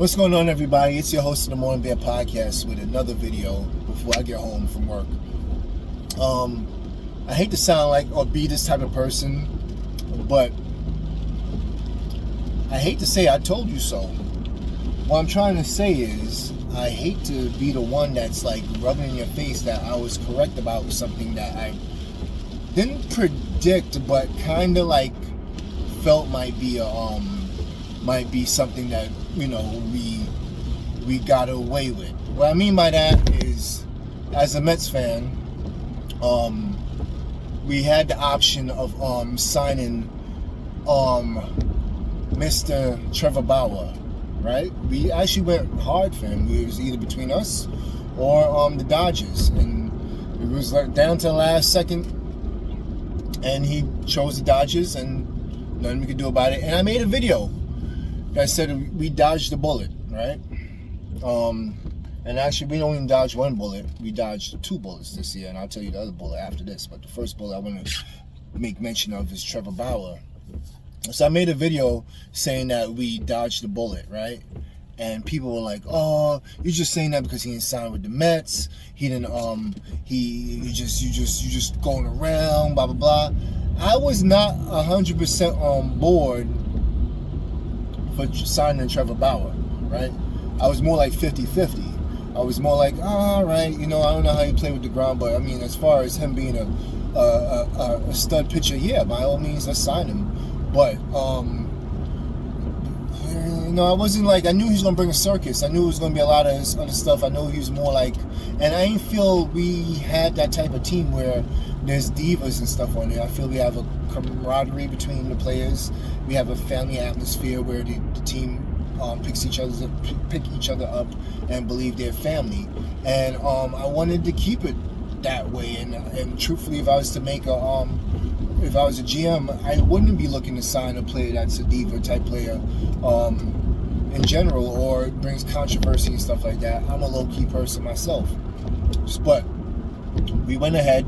What's going on, everybody? It's your host of the Morning Bear Podcast with another video before I get home from work. I hate to sound like or be this type of person, but I hate to say I told you so. What I'm trying to say is I hate to be the one that's like rubbing in your face that I was correct about something that I didn't predict, but kind of like felt might be something that, you know, we got away with. What I mean by that is, as a Mets fan, we had the option of signing Mr. Trevor Bauer, right? We actually went hard for him. It was either between us or the Dodgers, and it was like down to the last second, and he chose the Dodgers, and nothing we could do about it. And I made a video that said we dodged the bullet, right? And actually, we don't even dodge one bullet. We dodged 2 bullets this year, and I'll tell you the other bullet after this. But the first bullet I want to make mention of is Trevor Bauer. So I made a video saying that we dodged the bullet, right? And people were like, "Oh, you're just saying that because he didn't sign with the Mets. He didn't. You just going around, blah blah blah." I was not 100% on board for signing Trevor Bauer, right? I was more like 50-50. I was more like, all right, you know, I don't know how you play with the ground, but I mean, as far as him being a stud pitcher, yeah, by all means, let's sign him. But you know, I wasn't like, I knew he was gonna bring a circus. I knew it was gonna be a lot of his other stuff. I know he was more like, and I didn't feel we had that type of team where there's divas and stuff on there. I feel we have a camaraderie between the players. We have a family atmosphere where the team pick each other up and believe they're family. And I wanted to keep it that way. And truthfully, if I was to make if I was a GM, I wouldn't be looking to sign a player that's a diva type player in general, or brings controversy and stuff like that. I'm a low-key person myself. But we went ahead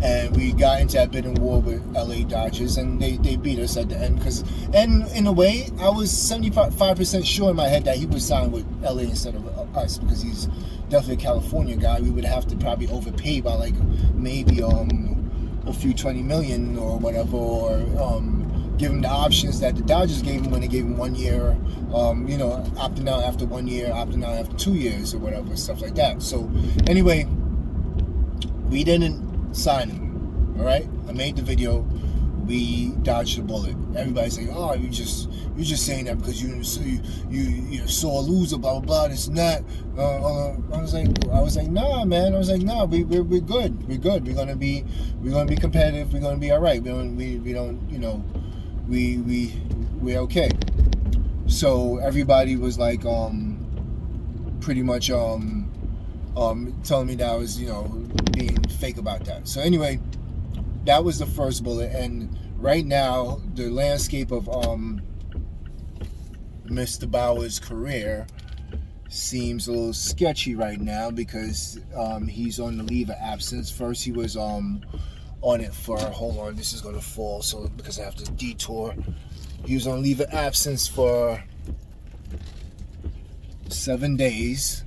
and we got into that bidding war with LA Dodgers, and they beat us at the end. And in a way, I was 75% sure in my head that he would sign with LA instead of us, because he's definitely a California guy. We would have to probably overpay by like maybe a few 20 million or whatever, or give him the options that the Dodgers gave him when they gave him 1 year, you know, opting out after 1 year, opting out after 2 years or whatever, stuff like that. So anyway, we didn't sign him. All right, I made the video. We dodged the bullet. Everybody's saying, "Oh, you're just saying that because you're sore loser, blah blah blah, this and that." I was like, nah, man. I was like, nah, we're good. We're good. We're gonna be competitive. We're gonna be all right. We're okay. So everybody was like, pretty much telling me that I was, you know, being fake about that. So anyway, that was the first bullet. And right now, the landscape of Mr. Bauer's career seems a little sketchy right now, because he's on the leave of absence. First, he was on it for, hold on, this is gonna fall, so because I have to detour. He was on leave of absence for 7 days.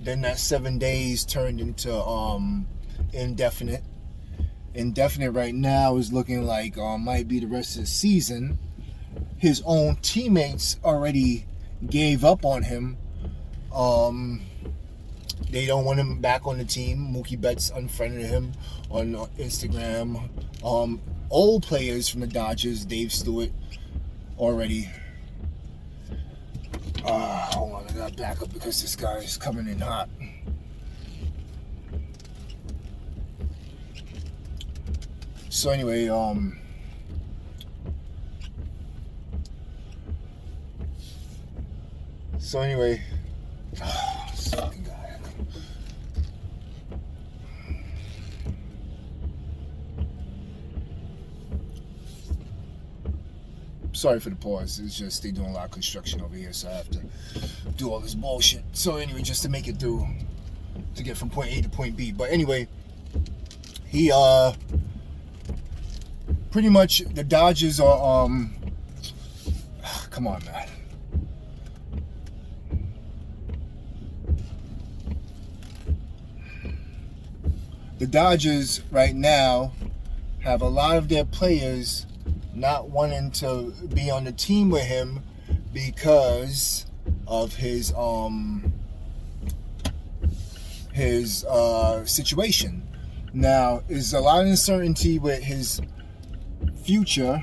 Then that 7 days turned into indefinite. Indefinite right now is looking like might be the rest of the season. His own teammates already gave up on him. They don't want him back on the team. Mookie Betts unfriended him on Instagram. Old players from the Dodgers, Dave Stewart, already. Hold on, I gotta back up because this guy is coming in hot. So anyway, this fucking guy. Sorry for the pause. It's just they doing a lot of construction over here, so I have to do all this bullshit. So anyway, just to make it through, to get from point A to point B. But anyway, he pretty much, the Dodgers are come on, man. the Dodgers right now have a lot of their players not wanting to be on the team with him because of his situation. Now, there's a lot of uncertainty with his future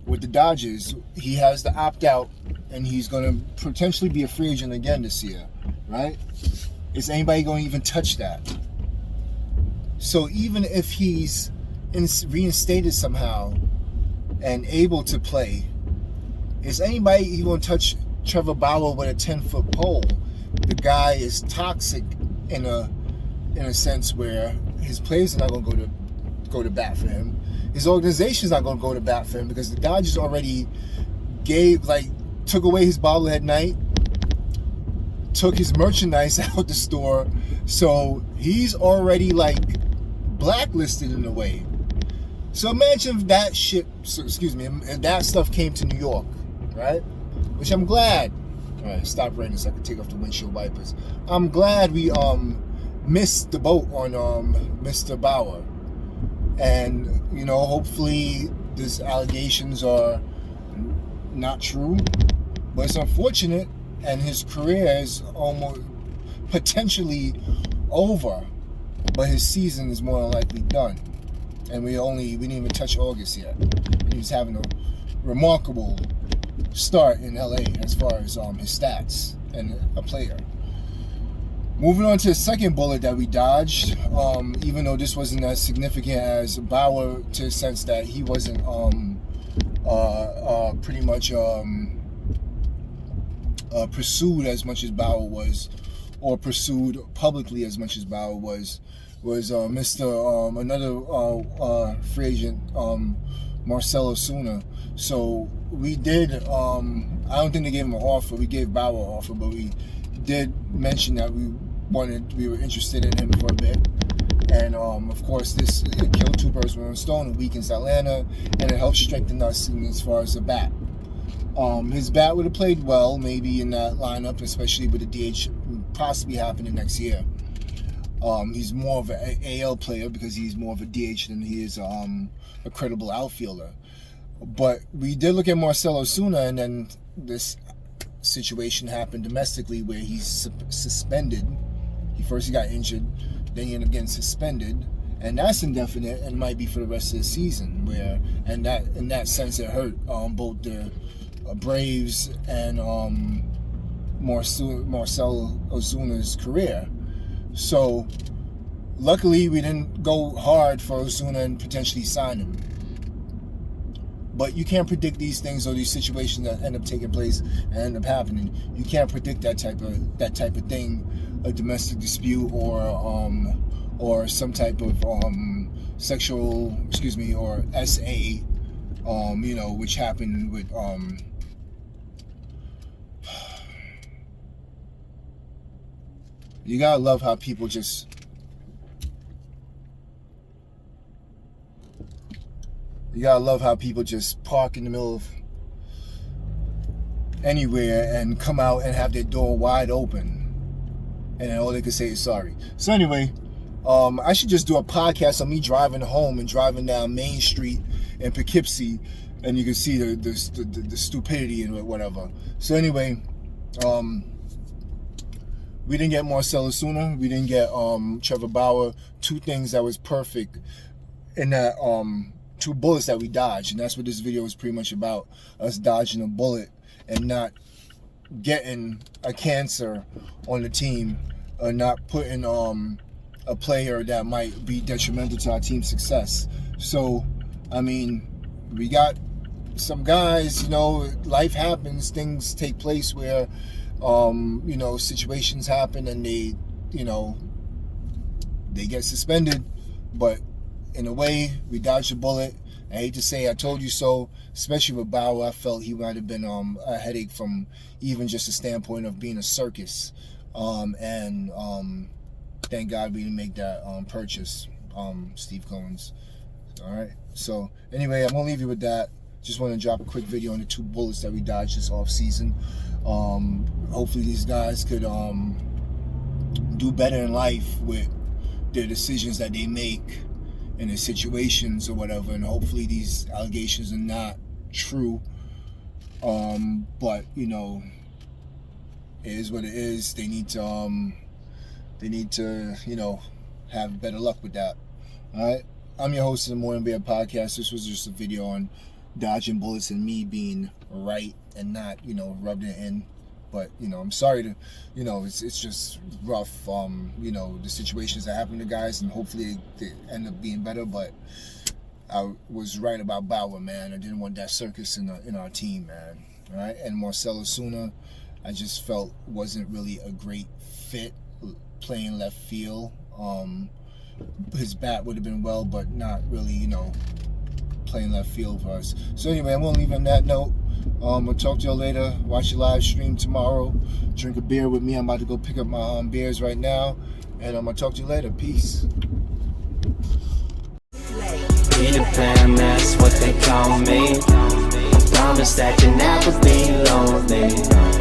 with the Dodgers. He has to opt out, and he's going to potentially be a free agent again this year, right? Is anybody going to even touch that? So even if he's reinstated somehow and able to play, is anybody even going to touch Trevor Bauer with a 10-foot pole? The guy is toxic in a sense where his players are not going to go to bat for him. His organization's not going to go to bat for him because the Dodgers already took away his bobblehead night, took his merchandise out the store, so he's already blacklisted in a way. So imagine if that if that stuff came to New York, right? Which I'm glad. All right, stop raining so I can take off the windshield wipers. I'm glad we missed the boat on Mr. Bauer, and hopefully these allegations are not true, but it's unfortunate, and his career is almost potentially over, but his season is more than likely done. And we didn't even touch August yet. He was having a remarkable start in LA as far as his stats and a player. Moving on to the second bullet that we dodged, even though this wasn't as significant as Bauer, to the sense that he wasn't pretty much pursued as much as Bauer was, or pursued publicly as much as Bauer was another free agent, Marcell Ozuna. So we did, I don't think they gave him an offer. We gave Bauer an offer, but we did mention that we were interested in him for a bit. And of course, this killed two birds with one stone. It weakens Atlanta, and it helps strengthen us as far as the bat. His bat would have played well, maybe in that lineup, especially with the DH possibly happening next year. He's more of an AL player because he's more of a DH than he is a credible outfielder. But we did look at Marcell Ozuna, and then this situation happened domestically where he's suspended. He got injured, then he ended up getting suspended, and that's indefinite and might be for the rest of the season. In that sense, it hurt both the Braves and Marcell Ozuna's career. So luckily we didn't go hard for Ozuna and potentially sign him. But you can't predict these things or these situations that end up taking place and end up happening. You can't predict that type of thing, a domestic dispute or some type of sexual, or SA, which happened with you gotta love how people just park in the middle of anywhere and come out and have their door wide open, and then all they can say is sorry. So anyway, I should just do a podcast of me driving home and driving down Main Street in Poughkeepsie, and you can see the stupidity and whatever. So anyway, we didn't get Marcell Ozuna. We didn't get Trevor Bauer. Two things that was perfect in that two bullets that we dodged, and that's what this video is pretty much about: us dodging a bullet and not getting a cancer on the team, or not putting a player that might be detrimental to our team's success. So, I mean, we got some guys. Life happens. Things take place where situations happen and they get suspended, but in a way we dodged a bullet. I hate to say I told you so, especially with Bauer. I felt he might have been a headache from even just the standpoint of being a circus, and thank God we didn't make that purchase, Steve Cohen's. All right, so anyway, I'm gonna leave you with that. Just want to drop a quick video on the two bullets that we dodged this off season. Hopefully these guys could do better in life with their decisions that they make in the situations or whatever, and hopefully these allegations are not true. But you know, it is what it is. They need to you know, have better luck with that. All right, I'm your host of the Morning Bear Podcast. This was just a video on dodging bullets and me being right and not, you know, rubbed it in. But you know, I'm sorry to, you know, it's just rough. You know, the situations that happen to guys, and hopefully they end up being better. But I was right about Bauer, man. I didn't want that circus in our team, man. All right, and Marcell Ozuna, I just felt wasn't really a great fit playing left field. His bat would have been well, but not really, you know, playing left field for us. So anyway, I'm gonna leave on that note. I'll talk to y'all later. Watch the live stream tomorrow. Drink a beer with me. I'm about to go pick up my beers right now, and I'm gonna talk to you later. Peace. Peter Pan, that's what they call me. I promise that you never be lonely.